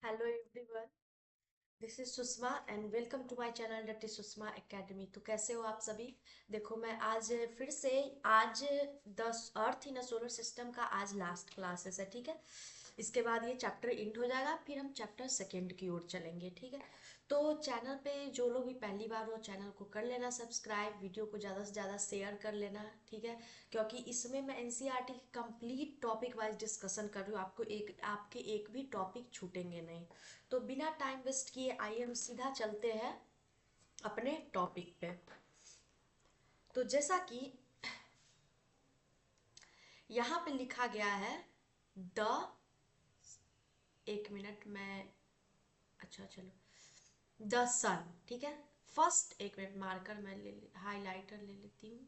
Hello everyone, this is Sushma and welcome to my channel that is Sushma academy. तो कैसे हो आप सभी। देखो मैं आज फिर से आज the earth in a solar system का आज लास्ट क्लासेस है, ठीक है। इसके बाद ये चैप्टर एंड हो जाएगा, फिर हम चैप्टर सेकेंड की ओर चलेंगे, ठीक है। तो चैनल पे जो लोग भी पहली बार हो चैनल को कर लेना सब्सक्राइब, वीडियो को ज़्यादा से ज़्यादा शेयर कर लेना, ठीक है। क्योंकि इसमें मैं एनसीईआरटी की कंप्लीट टॉपिक वाइज डिस्कशन कर रही हूँ, आपके एक भी टॉपिक छूटेंगे नहीं। तो बिना टाइम वेस्ट किए आइए हम सीधा चलते हैं अपने टॉपिक पे। तो जैसा कि यहाँ पे लिखा गया है द, एक मिनट मैं, अच्छा चलो, द सन, ठीक है। फर्स्ट एक मिनट मार्कर मैं हाइलाइटर ले लेती हूँ।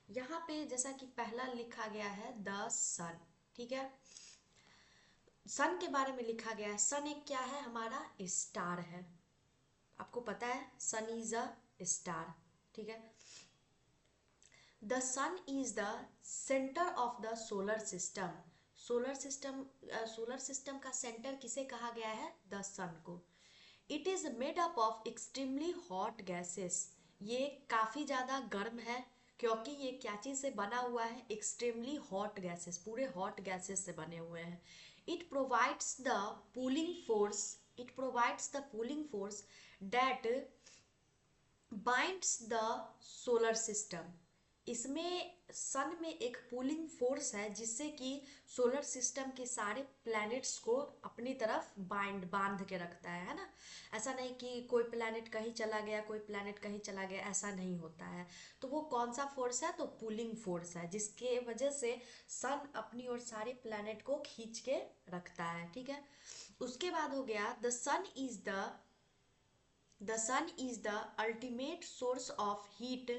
यहाँ पे जैसा कि पहला लिखा गया है द सन, ठीक है। सन के बारे में लिखा गया है। सन एक क्या है, हमारा स्टार है। आपको पता है सन इज अ स्टार, ठीक है। The sun is the centre of the solar system. Solar system का सेंटर किसे कहा गया है, द सन को। It is made up of extremely hot gases. ये काफी ज्यादा गर्म है क्योंकि ये क्या चीज से बना हुआ है, एक्सट्रीमली हॉट गैसेस, पूरे हॉट गैसेस से बने हुए हैं। It provides the cooling force, it provides the cooling force that binds the solar system. इसमें सन में एक पुलिंग फोर्स है जिससे कि सोलर सिस्टम के सारे प्लैनेट्स को अपनी तरफ बांध के रखता है ना। ऐसा नहीं कि कोई प्लैनेट कहीं चला गया, कोई प्लैनेट कहीं चला गया, ऐसा नहीं होता है। तो वो कौन सा फोर्स है, तो पुलिंग फोर्स है, जिसके वजह से सन अपनी ओर सारे प्लैनेट को खींच के रखता है, ठीक है। उसके बाद हो गया the sun is the ultimate source of heat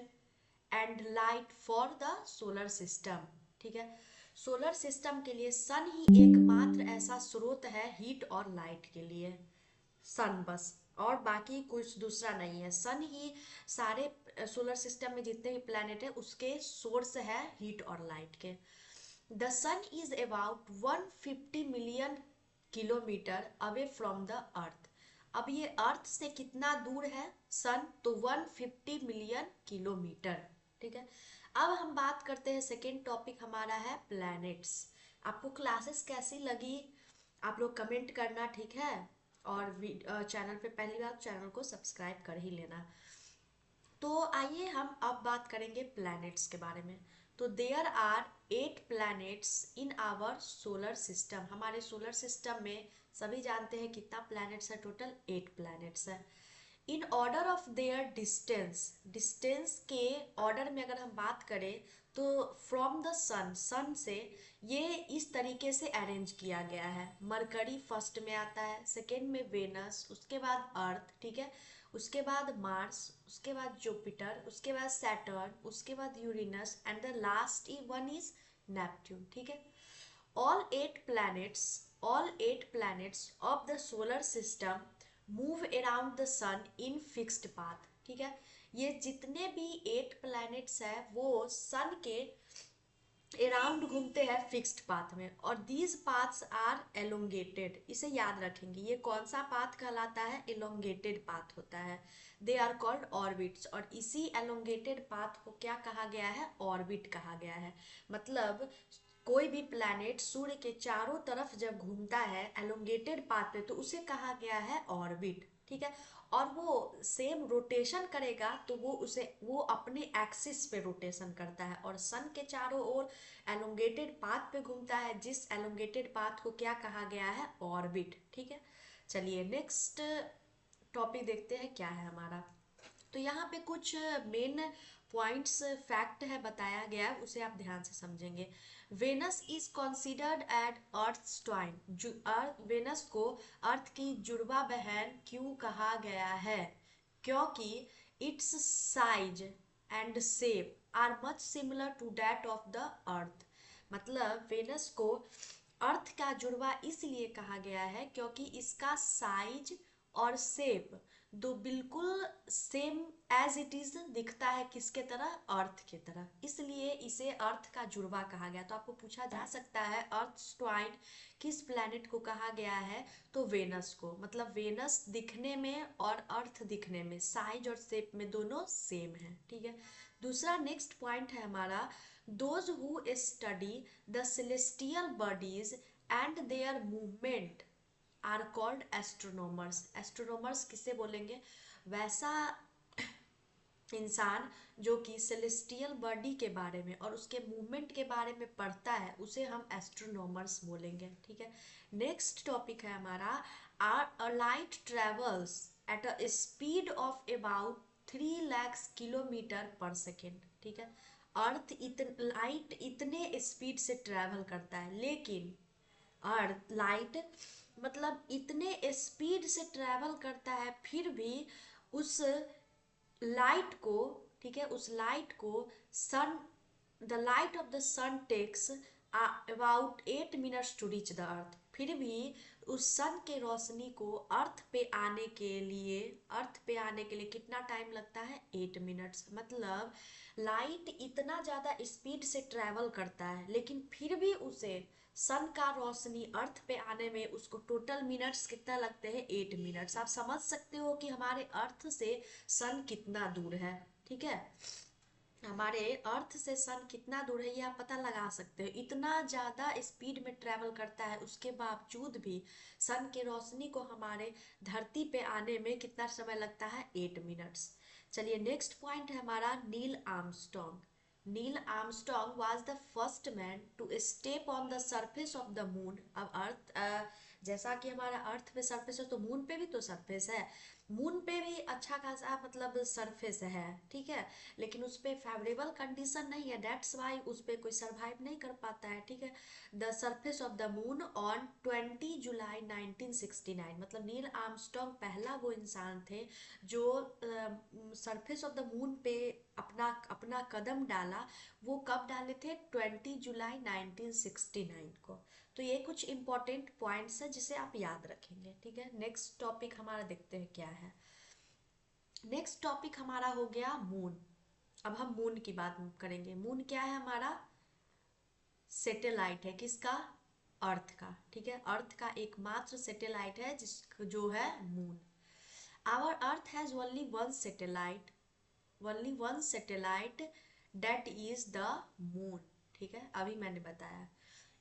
and light for the solar system, ठीक है। सोलर सिस्टम के लिए सन ही एकमात्र ऐसा स्रोत है हीट और लाइट के लिए। सन बस, और बाकी कुछ दूसरा नहीं है। सन ही सारे सोलर सिस्टम में जितने भी प्लैनेट है उसके सोर्स है हीट और लाइट के। The sun is about 150 million kilometre away from the earth. अब ये अर्थ से कितना दूर है सन, तो 150 मिलियन किलोमीटर, ठीक है। अब हम बात करते हैं, सेकेंड टॉपिक हमारा है प्लैनेट्स। आपको क्लासेस कैसी लगी आप लोग कमेंट करना, ठीक है। और चैनल पे पहली बार चैनल को सब्सक्राइब कर ही लेना। तो आइए हम अब बात करेंगे प्लैनेट्स के बारे में। तो there are 8 planets in our solar system. हमारे सोलर सिस्टम में सभी जानते हैं कितना प्लैनेट्स है, टोटल 8 प्लैनेट्स है। In order of their distance, distance के ऑर्डर में अगर हम बात करें तो फ्रॉम द सन, सन से ये इस तरीके से अरेंज किया गया है। मरकरी फर्स्ट में आता है, सेकेंड में वेनस, उसके बाद अर्थ, ठीक है। उसके बाद मार्स, उसके बाद जुपिटर, उसके बाद सैटर्न, उसके बाद Uranus and the last one is Neptune, ठीक है। all eight planets all eight planets of the solar system move around the sun in fixed path, ठीक है। ये जितने भी 8 प्लैनेट्स है वो सन के अराउंड घूमते हैं फिक्स्ड पाथ में, और दीज पाथ्स आर एलोंगेटेड। इसे याद रखेंगे, ये कौन सा पाथ कहलाता है, एलोंगेटेड पाथ होता है। दे आर कॉल्ड ऑर्बिट्स, और इसी एलोंगेटेड पाथ को क्या कहा गया है, ऑर्बिट कहा गया है। मतलब कोई भी प्लैनेट सूर्य के चारों तरफ जब घूमता है एलोंगेटेड पाथ पे तो उसे कहा गया है ऑर्बिट, ठीक है। और वो सेम रोटेशन करेगा तो वो अपने एक्सिस पे रोटेशन करता है, और सन के चारों ओर एलोंगेटेड पाथ पे घूमता है, जिस एलोंगेटेड पाथ को क्या कहा गया है, ऑर्बिट, ठीक है। चलिए नेक्स्ट टॉपिक देखते हैं क्या है हमारा। तो यहाँ पे कुछ मेन पॉइंट्स फैक्ट है बताया गया है, उसे आप ध्यान से समझेंगे। Venus is considered at earth twin. Venus को अर्थ की जुड़वा बहन क्यों कहा गया है, क्योंकि its size and shape are much similar to that of the earth. मतलब वेनस को अर्थ का जुड़वा इसलिए कहा गया है क्योंकि इसका साइज और शेप दो बिल्कुल सेम एज इट इज दिखता है, किसके तरह, अर्थ की तरह, इसलिए इसे अर्थ का जुड़वा कहा गया। तो आपको पूछा जा सकता है अर्थ ट्वाइन किस प्लैनेट को कहा गया है, तो वेनस को। मतलब वेनस दिखने में और अर्थ दिखने में, साइज और शेप में दोनों सेम है, ठीक है। दूसरा नेक्स्ट पॉइंट है हमारा, those who study the celestial bodies and their movement are called astronomers. Astronomers किसे बोलेंगे, वैसा इंसान जो कि सेलेस्टियल बॉडी के बारे में और उसके मूवमेंट के बारे में पढ़ता है, उसे हम एस्ट्रोनॉमर्स बोलेंगे, ठीक है। नेक्स्ट टॉपिक है हमारा, are light travels at a speed of about 3 lakh kilometre per second, ठीक है। लाइट इतने स्पीड से ट्रेवल करता है, लेकिन अर्थ लाइट मतलब इतने स्पीड से ट्रैवल करता है, फिर भी उस लाइट को, ठीक है, उस लाइट को sun, the light of the sun takes about 8 minutes to reach the earth. फिर भी उस सन के रोशनी को अर्थ पे आने के लिए कितना टाइम लगता है, 8 मिनट्स। मतलब लाइट इतना ज़्यादा स्पीड से ट्रैवल करता है, लेकिन फिर भी उसे सन का रोशनी अर्थ पे आने में उसको टोटल मिनट्स कितना लगते हैं, 8 मिनट्स। आप समझ सकते हो कि हमारे अर्थ से सन कितना दूर है, ठीक है। हमारे अर्थ से सन कितना दूर है ये आप पता लगा सकते हो। इतना ज़्यादा स्पीड में ट्रैवल करता है, उसके बावजूद भी सन के रोशनी को हमारे धरती पे आने में कितना समय लगता है, 8 मिनट्स। चलिए नेक्स्ट पॉइंट है हमारा, Neil Armstrong. Neil Armstrong was the first man to step on the surface of the moon. अब अर्थ जैसा कि हमारा अर्थ पे सरफेस है, तो मून पे भी तो सरफेस है। मून पे भी अच्छा खासा मतलब सरफेस है, ठीक है, लेकिन उस पर फेवरेबल कंडीशन नहीं है, डेट्स वाई उस पर कोई सरवाइव नहीं कर पाता है, ठीक है। The surface of the moon on 20 जुलाई 1969। मतलब नील आर्मस्ट्रॉन्ग पहला वो इंसान थे जो सरफेस ऑफ द मून पे अपना अपना कदम डाला। वो कब डाले थे, 20 जुलाई 1969 को। तो ये कुछ इंपॉर्टेंट पॉइंट्स है जिसे आप याद रखेंगे, ठीक है। नेक्स्ट टॉपिक हमारा देखते हैं क्या है। नेक्स्ट टॉपिक हमारा हो गया मून। अब हम मून की बात करेंगे। मून क्या है हमारा, सैटेलाइट है, किसका, अर्थ का, ठीक है। अर्थ का एकमात्र सैटेलाइट है जो है moon. Our earth has only one satellite that is the moon, ठीक है, अभी मैंने बताया।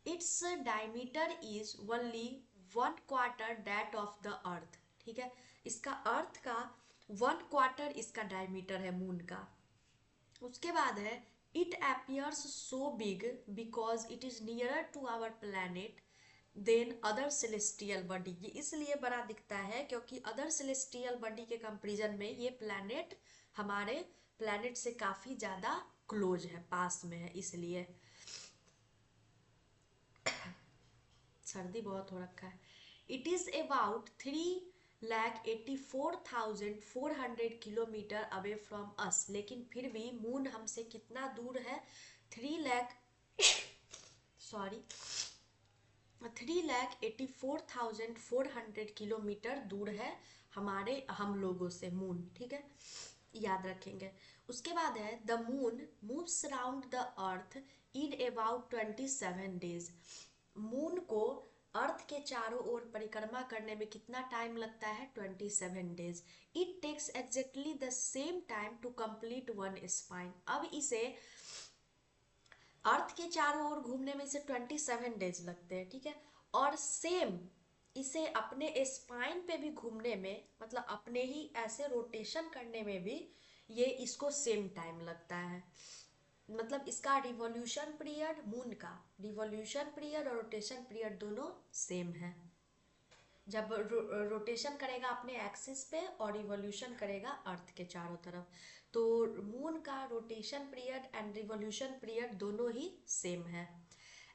Its diameter is only 1/4 that of the earth, ठीक है। इसका अर्थ का 1/4 इसका डायमीटर है मून का। उसके बाद है, it appears so big because it is nearer to our planet than other celestial body. ये इसलिए बड़ा दिखता है क्योंकि अदर सेलेस्टियल बॉडी के कंपेरिजन में ये प्लैनेट हमारे प्लैनेट से काफ़ी ज़्यादा क्लोज है, पास में है, इसलिए। सर्दी बहुत हो रखा है। It is about 3,84,400 kilometre away from us. लेकिन फिर भी मून हमसे कितना दूर है, 3,84,400 किलोमीटर दूर है हम लोगों से मून, ठीक है, याद रखेंगे। उसके बाद है, the moon moves around the earth in about 27 days. Moon को अर्थ के चारों ओर परिक्रमा करने में कितना टाइम लगता है, 27 days. It takes exactly the same time to complete one spin. अब इसे अर्थ के चारों ओर घूमने में इसे 27 डेज लगते हैं, ठीक है। और सेम इसे अपने स्पाइन पे भी घूमने में, मतलब अपने ही ऐसे रोटेशन करने में भी ये इसको सेम टाइम लगता है। मतलब इसका रिवॉल्यूशन पीरियड, मून का रिवॉल्यूशन पीरियड और रोटेशन पीरियड दोनों सेम है। जब रोटेशन करेगा अपने एक्सिस पे और रिवॉल्यूशन करेगा अर्थ के चारों तरफ, तो मून का rotation period and revolution period दोनों ही सेम है।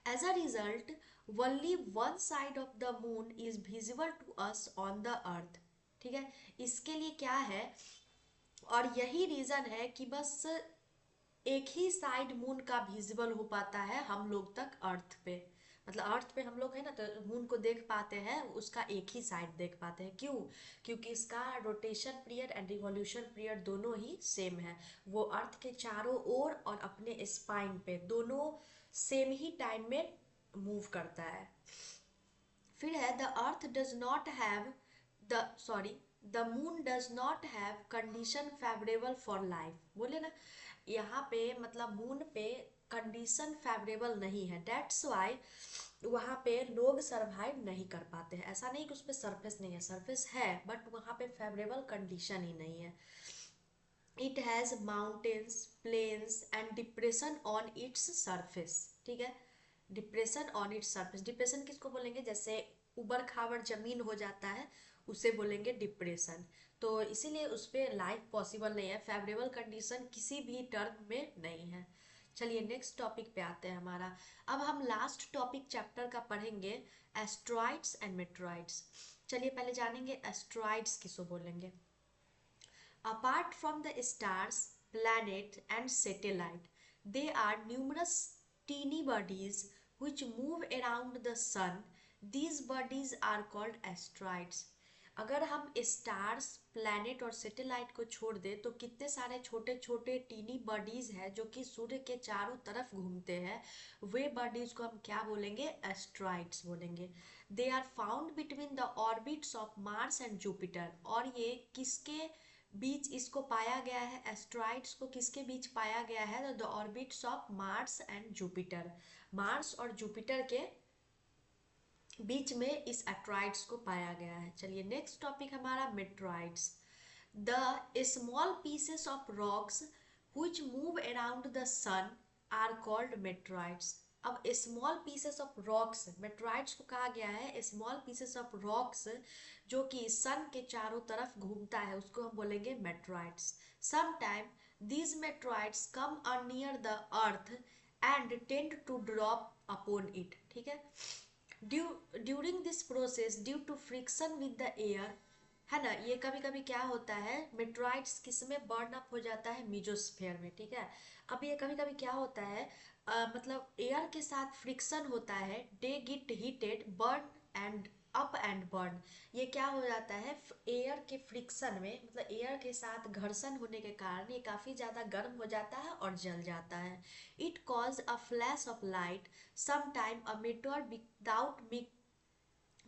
As a result only one side of the moon is visible to us on the earth, ठीक है। इसके लिए क्या है, और यही रीज़न है कि बस एक ही साइड मून का विजिबल हो पाता है हम लोग तक अर्थ पे। मतलब अर्थ पे हम लोग है ना तो मून को देख पाते हैं, उसका एक ही साइड देख पाते हैं। क्यों? क्योंकि इसका rotation period and revolution period दोनों ही सेम है। वो अर्थ के चारों ओर और अपने स्पाइन पे दोनों सेम ही टाइम में मूव करता है। फिर है the earth does not have the sorry the moon does not have condition favourable for life. बोले ना यहाँ पे मतलब मून पे कंडीशन फेवरेबल नहीं है, डेट्स वाई वहाँ पे लोग सरवाइव नहीं कर पाते हैं। ऐसा नहीं कि उस पर सरफेस नहीं है, सरफेस है बट वहाँ पे फेवरेबल कंडीशन ही नहीं है। It has mountains, plains and depression on its surface. ठीक है, depression on its surface. Depression किसको बोलेंगे? जैसे उबड़ खाबड़ जमीन हो जाता है उसे बोलेंगे डिप्रेशन। तो इसीलिए उस पर लाइफ पॉसिबल नहीं है, फेवरेबल कंडीशन किसी भी टर्म में नहीं है। चलिए नेक्स्ट टॉपिक पे आते हैं हमारा। अब हम लास्ट टॉपिक चैप्टर का पढ़ेंगे, एस्ट्रॉइड्स एंड मेट्रॉइड्स। चलिए पहले जानेंगे एस्ट्रॉइड्स किसको बोलेंगे। Apart from the stars, planet and satellite, there are numerous teeny bodies which move around the sun. These bodies are called asteroids. अगर हम स्टार्स, प्लैनेट और सैटेलाइट को छोड़ दें तो कितने सारे छोटे छोटे टीनी बॉडीज हैं जो कि सूर्य के चारों तरफ घूमते हैं, वे बॉडीज को हम क्या बोलेंगे? एस्ट्रॉइड्स बोलेंगे। They are found between the orbits of Mars and Jupiter. और ये किसके बीच इसको पाया गया है? एस्ट्रॉइड्स को किसके बीच पाया गया है? The orbits of Mars and Jupiter. Mars और जुपिटर के बीच में इस एस्ट्रॉइड्स को पाया गया है। चलिए नेक्स्ट टॉपिक हमारा meteoroids. The small pieces of rocks which move around the sun are called meteorites। अब small pieces of rocks, meteoroids को कहा गया है स्मॉल पीसेस ऑफ रॉक्स जो कि सन के चारों तरफ घूमता है, उसको हम बोलेंगे meteoroids. Sometime these meteorites come near the earth and tend to drop upon it। ठीक है, during this process due to friction with the air, है ना, ये कभी कभी क्या होता है, मेट्रॉइड्स किस में बर्न अप हो जाता है? मीजोस्फेयर में। ठीक है, अब ये कभी कभी क्या होता है, मतलब एयर के साथ फ्रिक्शन होता है, they get heated, burn and up and burn. ये क्या हो जाता है, एयर के फ्रिक्शन में, मतलब एयर के साथ घर्षण होने के कारण ये काफ़ी ज़्यादा गर्म हो जाता है और जल जाता है। It cause a flash of light, sometime a meteor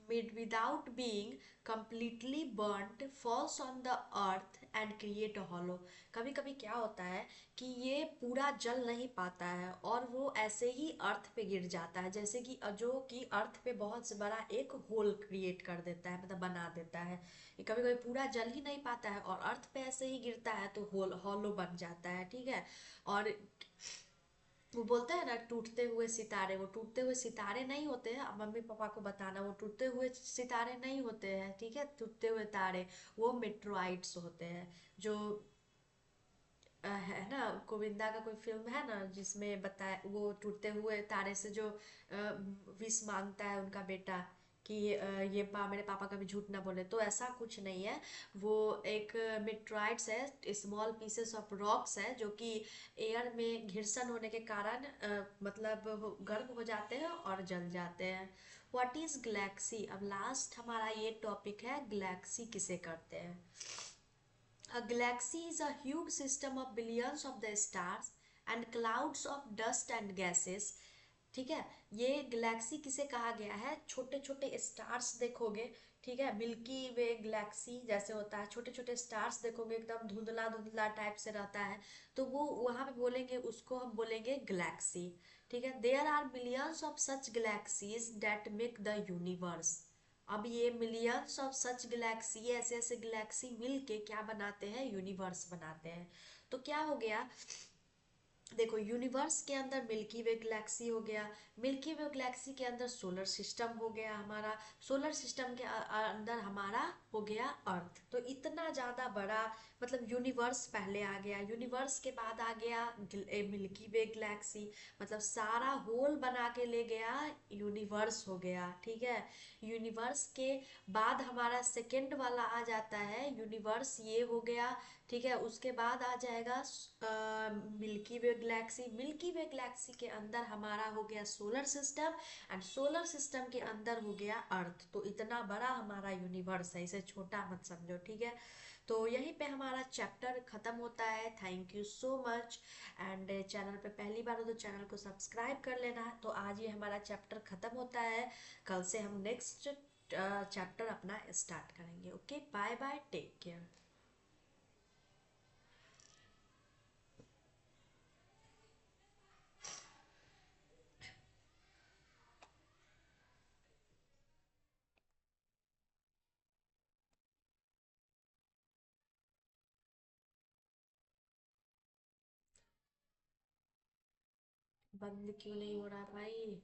without being completely burnt falls on the earth and create a hollow। कभी कभी क्या होता है कि ये पूरा जल नहीं पाता है और वो ऐसे ही अर्थ पे गिर जाता है, जैसे कि जो कि अर्थ पे बहुत बड़ा एक होल क्रिएट कर देता है, मतलब बना देता है। ये कभी कभी पूरा जल ही नहीं पाता है और अर्थ पे ऐसे ही गिरता है तो होल हॉलो बन जाता है। ठीक है, और वो बोलते हैं ना टूटते हुए सितारे, वो टूटते हुए सितारे नहीं होते हैं, अब मम्मी पापा को बताना, वो टूटते हुए सितारे नहीं होते हैं। ठीक है, टूटते हुए तारे वो मेट्रोइड्स होते हैं। जो है ना, गोविंदा का कोई फिल्म है ना जिसमें बताया, वो टूटते हुए तारे से जो विश मांगता है उनका बेटा कि ये मेरे पापा कभी झूठ ना बोले, तो ऐसा कुछ नहीं है। वो एक मेट्रॉइड्स है, स्मॉल पीसेस ऑफ रॉक्स है जो कि एयर में घर्षण होने के कारण मतलब गर्म हो जाते हैं और जल जाते हैं। What is Galaxy. अब लास्ट हमारा ये टॉपिक है, गैलेक्सी किसे करते हैं। A galaxy is a huge system of billions of the stars and clouds of dust and gases। ठीक है, ये गैलेक्सी किसे कहा गया है? छोटे छोटे स्टार्स देखोगे, ठीक है, मिल्की वे गैलेक्सी जैसे होता है, छोटे छोटे स्टार्स देखोगे एकदम धुंधला धुंधला टाइप से रहता है, तो वो वहाँ पे बोलेंगे, उसको हम बोलेंगे गैलेक्सी। ठीक है, there are millions of such galaxies that make the universe. अब ये मिलियंस ऑफ सच गैलेक्सी, ऐसे ऐसे गैलेक्सी मिल के क्या बनाते हैं? यूनिवर्स बनाते हैं। तो क्या हो गया, देखो यूनिवर्स के अंदर मिल्की वे गैलेक्सी हो गया, मिल्की वे गैलेक्सी के अंदर सोलर सिस्टम हो गया हमारा, सोलर सिस्टम के अंदर हमारा हो गया अर्थ। तो इतना ज़्यादा बड़ा मतलब यूनिवर्स पहले आ गया, यूनिवर्स के बाद आ गया मिल्की वे गैलेक्सी, मतलब सारा होल बना के ले गया यूनिवर्स हो गया। ठीक है, यूनिवर्स के बाद हमारा सेकंड वाला आ जाता है यूनिवर्स, ये हो गया। ठीक है, उसके बाद आ जाएगा मिल्की वे गैलेक्सी, मिल्की वे गैलेक्सी के अंदर हमारा हो गया solar system, and solar system के अंदर हो गया अर्थ। तो इतना बड़ा हमारा यूनिवर्स है, इसे छोटा मत समझो। ठीक है, तो यहीं पे हमारा चैप्टर खत्म होता है। Thank you so much. And channel पे पहली बार हो तो चैनल को सब्सक्राइब कर लेना। तो आज ये हमारा चैप्टर खत्म होता है, कल से हम नेक्स्ट चैप्टर अपना स्टार्ट करेंगे। Okay, bye bye, take care. बंद क्यों नहीं हो रहा भाई?